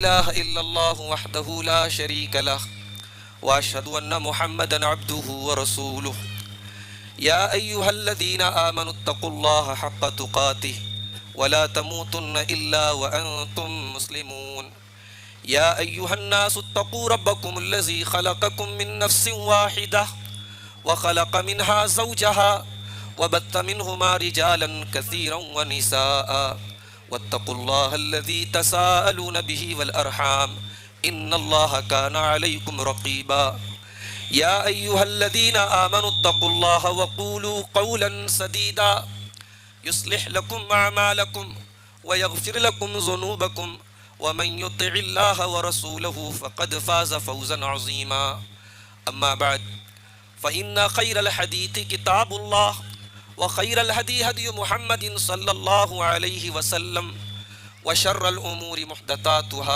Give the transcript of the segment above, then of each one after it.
इलाहा इल्लल्लाहु वहदहु ला शरीका लह व अशहदु अन्ना मुहम्मदन अब्दुहु व रसूलुहु या अय्युहल्लज़ीना आमनुत्तक़ुल्लाहा हक़्क़ तुक़ातिह व ला तमूतुन्ना इल्ला व अंतुम मुस्लिमून या अय्युहन्नासुत्तक़ू रब्बकुमुल्लज़ी ख़लक़कुम मिन नफ्सिन वाहिदह व ख़लक़ मिनहा ज़ौजहा व बत्त मिनहुमा रिजालन कसीरन व निसाअ वत्तक़ुल्लाहल्लज़ी तसाअलून बिही वल अरहाम इन्नल्लाहा काना अलैकुम रक़ीबा या अय्युहल्लज़ीना आमनुत्तक़ुल्लाहा व क़ूलू क़ौलन सदीदा युस्लिह लकुम अअमालकुम व यग़फ़िर लकुम ज़ुनूबकुम व मन युतिइल्लाह व रसूलहु फ़क़द फ़ाज़ फ़ौज़न अज़ीमा अम्मा बअद फ़इन्न ख़ैरल हदीथि किताबुल्लाह व खैरल हदी हदी मुहम्मदिन सल्लल्लाहु अलैहि वसल्लम व शर्रल उमूरि मुहदसातुहा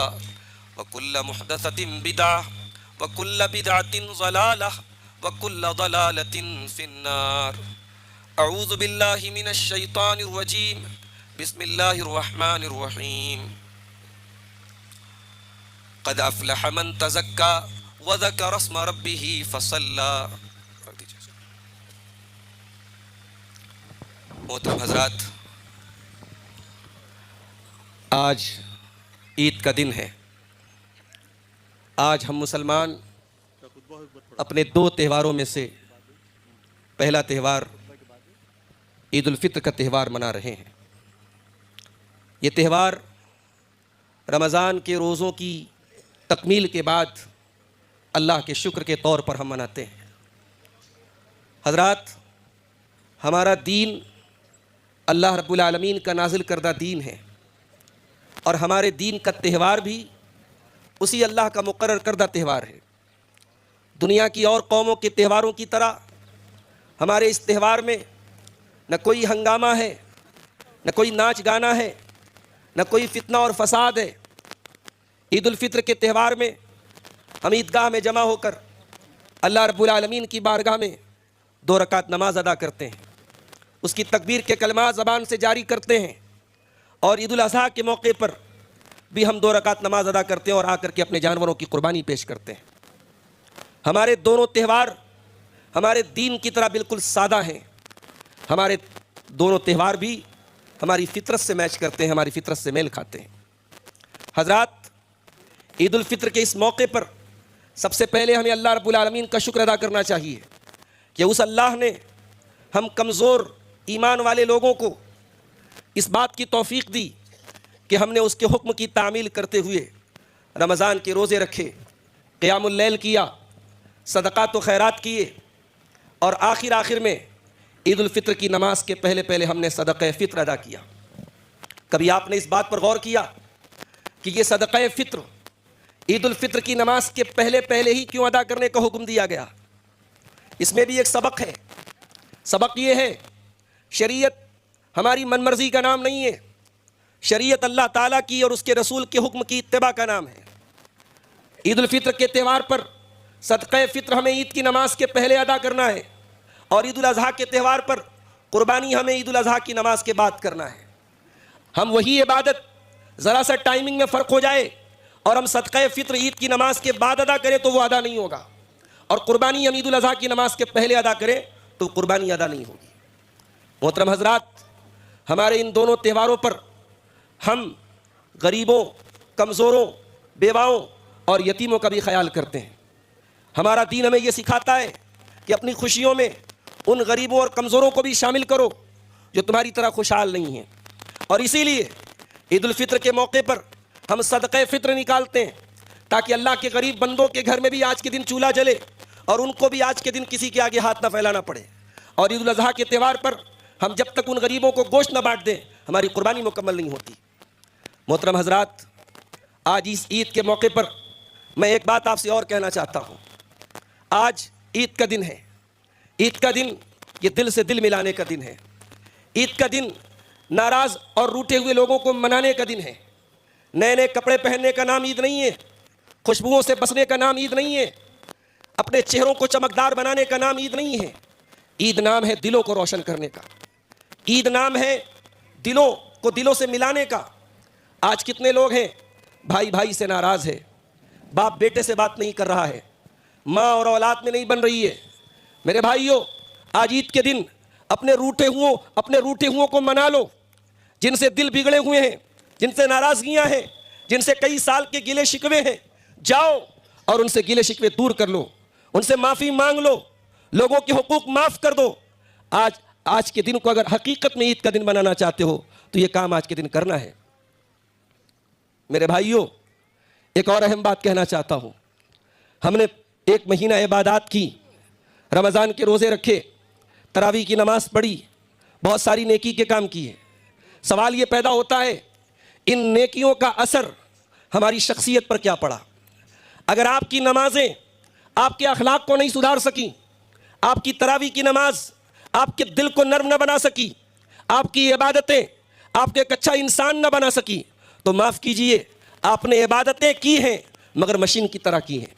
व कुल्ल मुहदसतिन बिदअह व कुल्ल बिदअतिन ज़लालह व कुल्ल ज़लालतिन फिन्नार अऊज़ु बिल्लाहि मिनश शैतानिर रजीम बिस्मिल्लाहिर रहमानिर रहीम क़द अफ़लह मन तज़क्का व ज़करा अस्म रब्बिही फ़सल्ला। मोहतरम हज़रात, आज ईद का दिन है। आज हम मुसलमान अपने दो त्योहारों में से पहला त्यौहार ईद उल फित्र का त्यौहार मना रहे हैं। ये त्यौहार रमज़ान के रोज़ों की तकमील के बाद अल्लाह के शुक्र के तौर पर हम मनाते हैं। हज़रात, हमारा दीन अल्लाह रब्बुल आलमीन का नाजिल करदा दीन है और हमारे दीन का त्यौहार भी उसी अल्लाह का मुकर्रर करदा त्यौहार है। दुनिया की और कौमों के त्यौहारों की तरह हमारे इस त्यौहार में न कोई हंगामा है, न कोई नाच गाना है, न कोई फितना और फसाद है। ईद उल फित्र के त्यौहार में हम ईदगाह में जमा होकर अल्लाह रब्बुल आलमीन की बारगाह में 2 रकात नमाज अदा करते हैं, उसकी तकबीर के कलमात ज़बान से जारी करते हैं और ईद उल अज़हा के मौके पर भी हम 2 रकात नमाज अदा करते हैं और आकर के अपने जानवरों की कुर्बानी पेश करते हैं। हमारे दोनों त्यौहार हमारे दीन की तरह बिल्कुल सादा हैं। हमारे दोनों त्यौहार भी हमारी फितरत से मैच करते हैं, हमारी फितरत से मेल खाते हैं। हज़रात, ईद उल फित्र के इस मौके पर सबसे पहले हमें अल्लाह रब्बुल आलमीन का शुक्र अदा करना चाहिए कि उस अल्लाह ने हम कमज़ोर ईमान वाले लोगों को इस बात की तौफीक दी कि हमने उसके हुक्म की तामील करते हुए रमज़ान के रोज़े रखे, क़ियामुल लैल किया, सदक़ात व खैरात किए और आखिर में ईद उल फित्र की नमाज के पहले पहले हमने सदक़े फ़ित्र अदा किया। कभी आपने इस बात पर गौर किया कि ये सदक़े फ़ित्र ईद उल फित्र की नमाज के पहले पहले ही क्यों अदा करने का हुक्म दिया गया? इसमें भी एक सबक है। सबक ये है, शरीयत हमारी मनमर्जी का नाम नहीं है। शरीयत अल्लाह ताला की और उसके रसूल के हुक्म की इत्तिबा का नाम है। ईद उल फित्र के त्यौहार पर सदक़े फ़ित्र हमें ईद की नमाज के पहले अदा करना है और ईद उल अज़हा के त्यौहार पर कुर्बानी हमें ईद उल अज़हा की नमाज के बाद करना है। हम वही इबादत ज़रा सा टाइमिंग में फ़र्क हो जाए और हम सदक़े फ़ित्र ईद की नमाज के बाद अदा करें तो वो अदा नहीं होगा, और कुर्बानी हम ईद उल अज़हा की नमाज के पहले अदा करें तो कुर्बानी अदा नहीं होगी। मोहतरम हज़रात, हमारे इन दोनों त्यौहारों पर हम गरीबों, कमज़ोरों, बेवाओं और यतीमों का भी ख्याल करते हैं। हमारा दीन हमें ये सिखाता है कि अपनी खुशियों में उन गरीबों और कमज़ोरों को भी शामिल करो जो तुम्हारी तरह खुशहाल नहीं हैं, और इसीलिए ईद उल फित्र के मौके पर हम सदक़े फ़ित्र निकालते हैं ताकि अल्लाह के गरीब बंदों के घर में भी आज के दिन चूल्हा जले और उनको भी आज के दिन किसी के आगे हाथ ना फैलाना पड़े। और ईद उल अज़हा के त्यौहार पर हम जब तक उन गरीबों को गोश्त न बांट दें हमारी कुर्बानी मुकम्मल नहीं होती। मोहतरम हज़रात, आज इस ईद के मौके पर मैं एक बात आपसे और कहना चाहता हूँ। आज ईद का दिन है। ईद का दिन ये दिल से दिल मिलाने का दिन है। ईद का दिन नाराज़ और रूठे हुए लोगों को मनाने का दिन है। नए नए कपड़े पहनने का नाम ईद नहीं है, खुशबुओं से बसने का नाम ईद नहीं है, अपने चेहरों को चमकदार बनाने का नाम ईद नहीं है। ईद नाम है दिलों को रोशन करने का। ईद नाम है दिलों को दिलों से मिलाने का। आज कितने लोग हैं भाई भाई से नाराज है, बाप बेटे से बात नहीं कर रहा है, माँ और औलाद में नहीं बन रही है। मेरे भाइयों, आज ईद के दिन अपने रूठे हुओं को मना लो, जिनसे दिल बिगड़े हुए हैं, जिनसे नाराजगियां हैं, जिनसे कई साल के गिले शिकवे हैं, जाओ और उनसे गिले शिकवे दूर कर लो, उनसे माफ़ी मांग लो, लोगों के हुकूक माफ़ कर दो। आज के दिन को अगर हकीकत में ईद का दिन बनाना चाहते हो तो ये काम आज के दिन करना है। मेरे भाइयों, एक और अहम बात कहना चाहता हूँ। हमने एक महीना इबादत की, रमज़ान के रोज़े रखे, तरावी की नमाज पढ़ी, बहुत सारी नेकी के काम किए। सवाल ये पैदा होता है, इन नेकियों का असर हमारी शख्सियत पर क्या पड़ा? अगर आपकी नमाजें आपके अखलाक को नहीं सुधार सकी, आपकी तरावी की नमाज आपके दिल को नर्म न बना सकी, आपकी इबादतें आपके एक अच्छा इंसान न बना सकी, तो माफ़ कीजिए, आपने इबादतें की हैं मगर मशीन की तरह की हैं।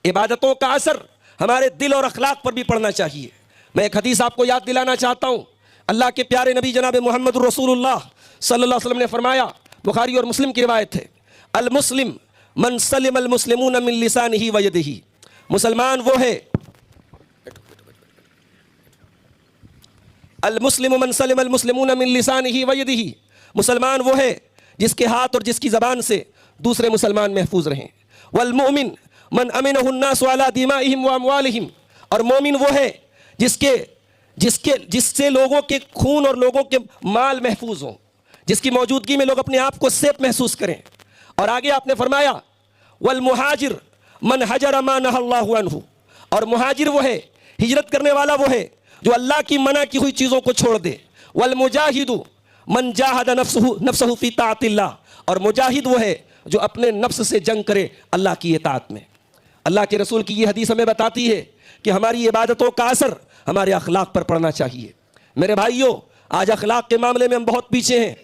इबादतों का असर हमारे दिल और अखलाक पर भी पड़ना चाहिए। मैं एक हदीस आपको याद दिलाना चाहता हूँ। अल्लाह के प्यारे नबी जनाब मोहम्मद रसूलुल्लाह सल्लल्लाहु अलैहि वसल्लम ने फरमाया, बुखारी और मुस्लिम की रिवायत है, अल मुस्लिम मन सलिम अल मुस्लिमून मिन लिसानिही व यदिही। मुसलमान वो है, अल मुस्लिम मन सलिम अल मुस्लिमून मिन लिसानिही व यदिही। मुसलमान वो है जिसके हाथ और जिसकी ज़बान से दूसरे मुसलमान महफूज रहें। वल मोमिन मन अमिनहु अन्नासु अला दिमाइहिम व अमवालिहिम। और मोमिन वो है जिससे लोगों के खून और लोगों के माल महफूज हों, जिसकी मौजूदगी में लोग अपने आप को सेफ महसूस करें। और आगे आपने फरमाया, वल मुहाजिर मन हजर मा नहल्लाहु अन्हु। और मुहाजिर वो है, हिजरत करने वाला वो है जो अल्लाह की मना की हुई चीज़ों को छोड़ दे। वल मुजाहिदु मन जाहद नफ्सहु फी ताअतिल्लाह। और मुजाहिद वो है जो अपने नफ्स से जंग करे अल्लाह की इताअत में। अल्लाह के रसूल की ये हदीस हमें बताती है कि हमारी इबादतों का असर हमारे अखलाक पर पड़ना चाहिए। मेरे भाइयों, आज अखलाक के मामले में हम बहुत पीछे हैं।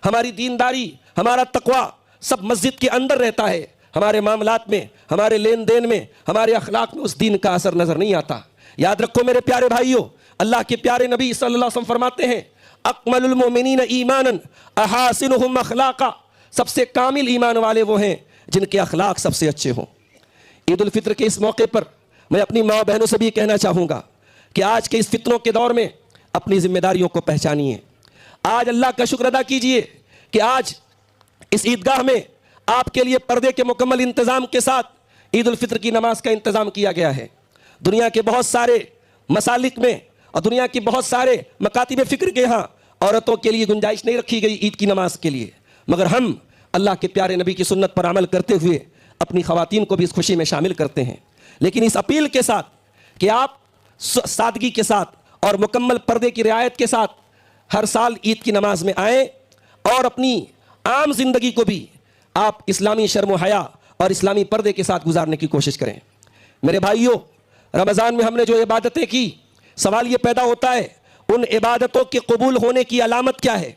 हमारी दीनदारी, हमारा तकवा सब मस्जिद के अंदर रहता है, हमारे मामलात में, हमारे लेन देन में, हमारे अखलाक में उस दीन का असर नज़र नहीं आता। याद रखो मेरे प्यारे भाइयों, अल्लाह के प्यारे नबी सल्लल्लाहु अलैहि वसल्लम फरमाते हैं, अकमलुल मोमिनीन ईमानन अहासिनुहुम अखलाका। सबसे कामिल ईमान वाले वो हैं जिनके अखलाक सबसे अच्छे हों। ईद उल फित्र के इस मौके पर मैं अपनी माँ बहनों से भी कहना चाहूँगा कि आज के इस फितरों के दौर में अपनी जिम्मेदारियों को पहचानिए। आज अल्लाह का शुक्र अदा कीजिए कि आज इस ईदगाह में आपके लिए पर्दे के मुकम्मल इंतज़ाम के साथ ईद उल फित्र की नमाज का इंतज़ाम किया गया है। दुनिया के बहुत सारे मसालिक में और दुनिया के बहुत सारे मकातिब फ़िक्र के यहाँ औरतों के लिए गुंजाइश नहीं रखी गई ईद की नमाज के लिए, मगर हम अल्लाह के प्यारे नबी की सुन्नत पर अमल करते हुए अपनी ख़वातीन को भी इस खुशी में शामिल करते हैं। लेकिन इस अपील के साथ कि आप सादगी के साथ और मुकम्मल पर्दे की रियायत के साथ हर साल ईद की नमाज में आएँ और अपनी आम जिंदगी को भी आप इस्लामी शर्म हया और इस्लामी पर्दे के साथ गुजारने की कोशिश करें। मेरे भाइयों, रमज़ान में हमने जो इबादतें की, सवाल ये पैदा होता है उन इबादतों के कबूल होने की अलामत क्या है,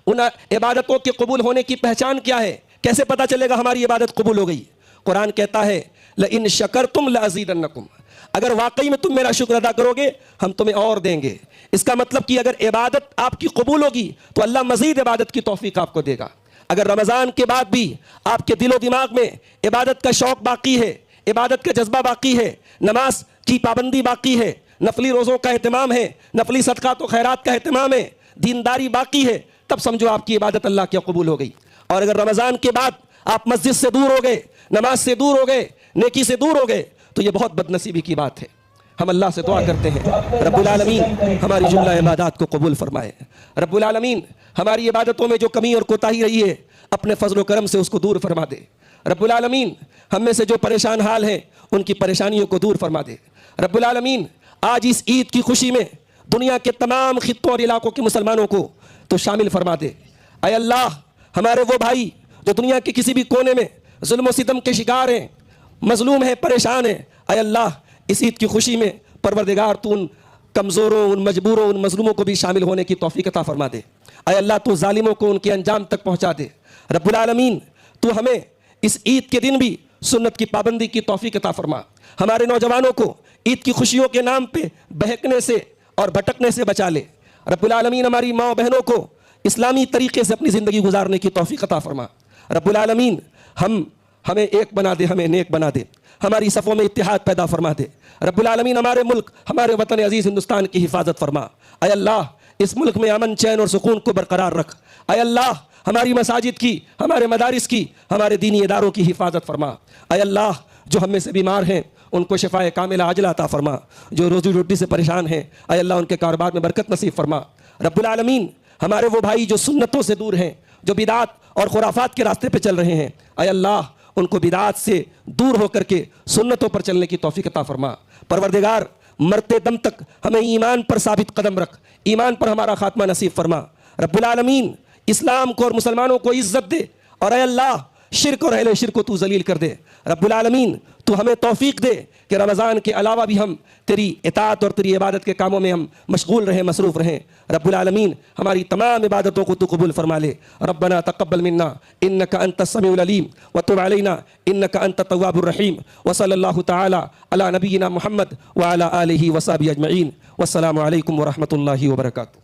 उन इबादतों के कबूल होने की पहचान क्या है, कैसे पता चलेगा हमारी इबादत कबूल हो गई? कुरान कहता है, लइन शकरतुम लअज़ीदन्नकुम। अगर वाकई में तुम मेरा शुक्र अदा करोगे हम तुम्हें और देंगे। इसका मतलब कि अगर इबादत आपकी कबूल होगी तो अल्लाह मज़ीद इबादत की तौफीक आपको देगा। अगर रमज़ान के बाद भी आपके दिलो दिमाग में इबादत का शौक़ बाकी है, इबादत का जज्बा बाकी है, नमाज की पाबंदी बाकी है, नफली रोज़ों का एहतमाम है, नफली सदक़ात व खैरात का एहतमाम है, दीनदारी बाकी है, तब समझो आपकी इबादत अल्लाह की कबूल हो गई। और अगर रमज़ान के बाद आप मस्जिद से दूर हो गए, नमाज से दूर हो गए, नेकी से दूर हो गए, तो ये बहुत बदनसीबी की बात है। हम अल्लाह से दुआ करते हैं रब्बुल आलमीन हमारी जुमला इबादत को कबूल फरमाए। रब्बुल आलमीन हमारी इबादतों में जो कमी और कोताही रही है अपने फजल करम से उसको दूर फरमा दे। रब्बुल आलमीन हम में से जो परेशान हाल हैं उनकी परेशानियों को दूर फरमा दे। रब्बुल आलमीन आज इस ईद की खुशी में दुनिया के तमाम खित्तों और इलाकों के मुसलमानों को तो शामिल फरमा दे। ऐ अल्लाह, हमारे वो भाई जो दुनिया के किसी भी कोने में जुल्म सितम के शिकार हैं, मजलूम हैं, परेशान हैं, ऐ अल्लाह इस ईद की खुशी में परवरदिगार तू उन कमज़ोरों, उन मजबूरों, उन मजलूमों को भी शामिल होने की तौफीक अता फरमा दे। ऐ अल्लाह तू जालिमों को उनके अंजाम तक पहुँचा दे। रब्बुल आलमीन तू हमें इस ईद के दिन भी सुन्नत की पाबंदी की तौफीक अता फरमा। हमारे नौजवानों को ईद की खुशियों के नाम पे बहकने से और भटकने से बचा ले। रब्बुल आलमीन हमारी माँ बहनों को इस्लामी तरीके से अपनी ज़िंदगी गुजारने की तौफीक अता फरमा। रब्बुल आलमीन हमें एक बना दे, हमें नेक बना दे, हमारी सफ़ों में इत्तिहाद पैदा फरमा दे। रब्बुल आलमीन हमारे मुल्क, हमारे वतन अजीज़ हिंदुस्तान की हिफाजत फरमा। अय अल्लाह, इस मुल्क में अमन, चैन और सुकून को बरकरार रख। अय अल्लाह, हमारी मसाजिद की, हमारे मदारिस की, हमारे दीनी इदारों की हिफाजत फरमा। अय अल्लाह, जो हम में से बीमार हैं उनको शिफाए कामिला आजिला अता फरमा। जो रोजी रोटी से परेशान हैं, अय अल्लाह उनके कारोबार में बरकत नसीब फरमा। रब्बुल आलमीन हमारे वो भाई जो सुन्नतों से दूर हैं, जो बिदात और खुराफात के रास्ते पे चल रहे हैं, अय अल्लाह उनको बिदात से दूर होकर के सुन्नतों पर चलने की तौफीक अता फरमा। परवरदिगार, मरते दम तक हमें ईमान पर साबित कदम रख, ईमान पर हमारा खात्मा नसीब फरमा। रब्बुल आलमीन इस्लाम को और मुसलमानों को इज्जत दे, और अय अल्लाह शिर्क और अहले शिर्क को तू जलील कर दे। रब्बुल आलमीन तू हमें तौफीक दे कि रमज़ान के अलावा भी हम तेरी इताअत और तेरी इबादत के कामों में हम मशगूल रहें, मसरूफ़ रहें। रब्बुल आलमीन हमारी तमाम इबादतों को तू कबूल फरमा ले। रब्बना तक़ब्बल मिन्ना इन्नका अंतस समीउल अलीम व तुब अलैना इन्नका अंतत तव्वाबुर रहीम। व सल्लल्लाहु तआला अला नबिय्यिना मुहम्मद व अला आलिहि व सहबिहि अजमईन। वस्सलामु अलैकुम व रहमतुल्लाहि व बरकातुहू।